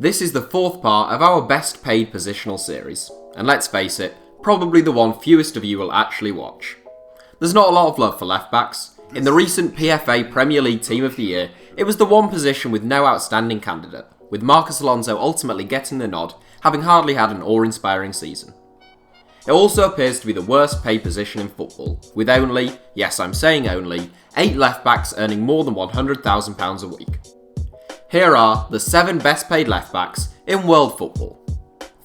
This is the fourth part of our best paid positional series, and let's face it, probably the one fewest of you will actually watch. There's not a lot of love for left backs. In the recent PFA Premier League Team of the Year, it was the one position with no outstanding candidate, with Marcus Alonso ultimately getting the nod, having hardly had an awe-inspiring season. It also appears to be the worst paid position in football, with only, yes I'm saying only, 8 left backs earning more than £100,000 a week. Here are the 7 best paid left backs in world football.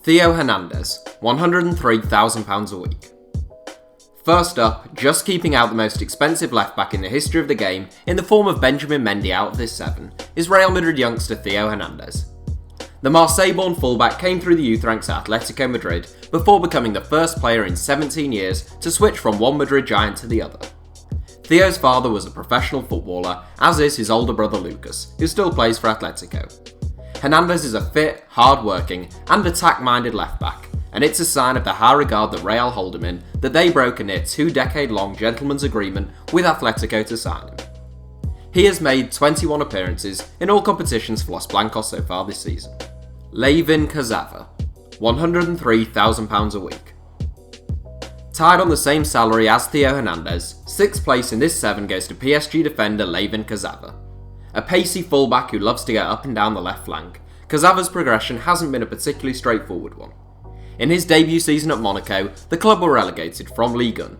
Theo Hernandez, £103,000 a week. First up, just keeping out the most expensive left back in the history of the game in the form of Benjamin Mendy out of this 7, is Real Madrid youngster Theo Hernandez. The Marseille-born fullback came through the youth ranks at Atletico Madrid before becoming the first player in 17 years to switch from one Madrid giant to the other. Theo's father was a professional footballer, as is his older brother Lucas, who still plays for Atletico. Hernandez is a fit, hard-working and attack-minded left back, and it's a sign of the high regard that Real hold him in that they broke a near 2-decade-long gentleman's agreement with Atletico to sign him. He has made 21 appearances in all competitions for Los Blancos so far this season. Laban Casaba, £103,000 a week. Tied on the same salary as Theo Hernandez, 6th place in this 7 goes to PSG defender Laban Casaba. A pacey fullback who loves to get up and down the left flank, Casaba's progression hasn't been a particularly straightforward one. In his debut season at Monaco, the club were relegated from Ligue 1.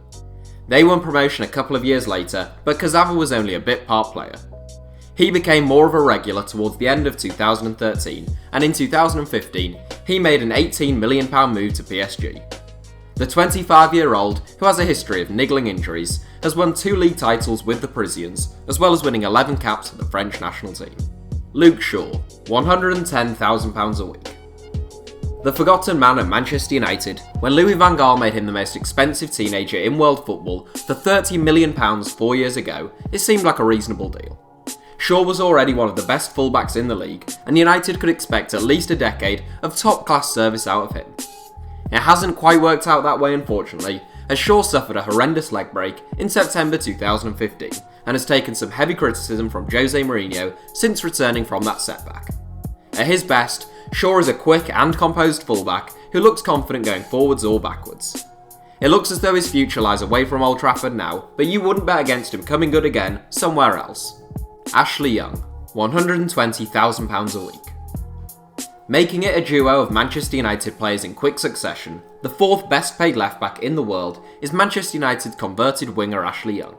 They won promotion a couple of years later, but Casaba was only a bit part player. He became more of a regular towards the end of 2013, and in 2015, he made an £18 million move to PSG. The 25-year-old, who has a history of niggling injuries, has won 2 league titles with the Parisians, as well as winning 11 caps for the French national team. Luke Shaw, £110,000 a week. The forgotten man at Manchester United, when Louis van Gaal made him the most expensive teenager in world football for £30 million 4 years ago, it seemed like a reasonable deal. Shaw was already one of the best fullbacks in the league, and United could expect at least a decade of top-class service out of him. It hasn't quite worked out that way unfortunately, as Shaw suffered a horrendous leg break in September 2015, and has taken some heavy criticism from Jose Mourinho since returning from that setback. At his best, Shaw is a quick and composed fullback who looks confident going forwards or backwards. It looks as though his future lies away from Old Trafford now, but you wouldn't bet against him coming good again somewhere else. Ashley Young, £120,000 a week. Making it a duo of Manchester United players in quick succession, the 4th best paid left back in the world is Manchester United's converted winger Ashley Young.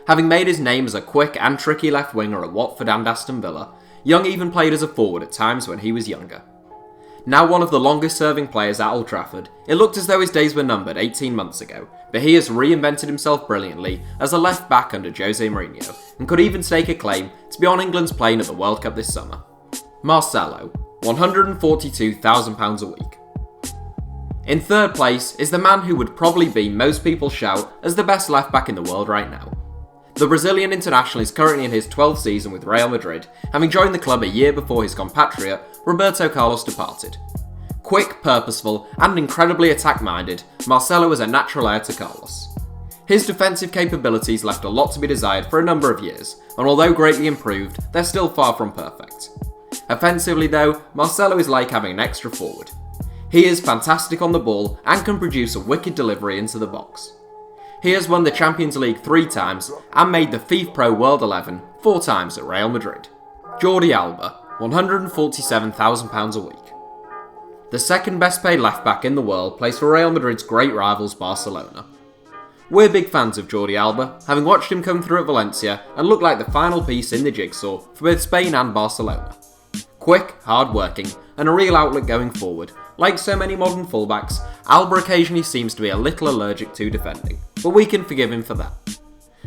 Having made his name as a quick and tricky left winger at Watford and Aston Villa, Young even played as a forward at times when he was younger. Now one of the longest serving players at Old Trafford, it looked as though his days were numbered 18 months ago, but he has reinvented himself brilliantly as a left back under Jose Mourinho, and could even stake a claim to be on England's plane at the World Cup this summer. Marcelo, £142,000 a week. In 3rd place is the man who would probably be most people shout as the best left back in the world right now. The Brazilian international is currently in his 12th season with Real Madrid, having joined the club a year before his compatriot Roberto Carlos departed. Quick, purposeful, and incredibly attack-minded, Marcelo is a natural heir to Carlos. His defensive capabilities left a lot to be desired for a number of years, and although greatly improved, they're still far from perfect. Offensively though, Marcelo is like having an extra forward. He is fantastic on the ball and can produce a wicked delivery into the box. He has won the Champions League 3 times and made the FIFA Pro World 11 4 times at Real Madrid. Jordi Alba, £147,000 a week. The 2nd best paid left back in the world plays for Real Madrid's great rivals Barcelona. We're big fans of Jordi Alba, having watched him come through at Valencia and look like the final piece in the jigsaw for both Spain and Barcelona. Quick, hard-working, and a real outlet going forward, like so many modern fullbacks, Alba occasionally seems to be a little allergic to defending, but we can forgive him for that.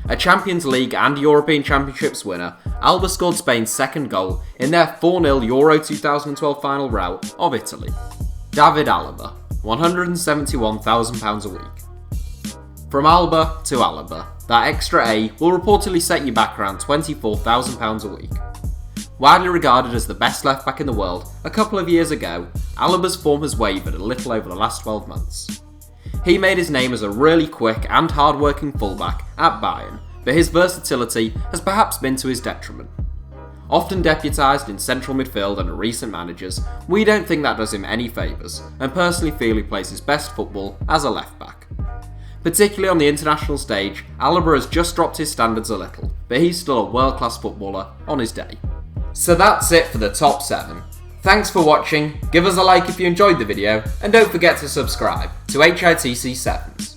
A Champions League and European Championships winner, Alba scored Spain's 2nd goal in their 4-0 Euro 2012 final rout of Italy. David Alaba, £171,000 a week. From Alba to Alaba, that extra A will reportedly set you back around £24,000 a week. Widely regarded as the best left back in the world, a couple of years ago, Alaba's form has wavered a little over the last 12 months. He made his name as a really quick and hard-working fullback at Bayern, but his versatility has perhaps been to his detriment. Often deputised in central midfield under recent managers, we don't think that does him any favours, and personally feel he plays his best football as a left back. Particularly on the international stage, Alaba has just dropped his standards a little, but he's still a world-class footballer on his day. So that's it for the top 7. Thanks for watching, give us a like if you enjoyed the video, and don't forget to subscribe to HITC Sevens.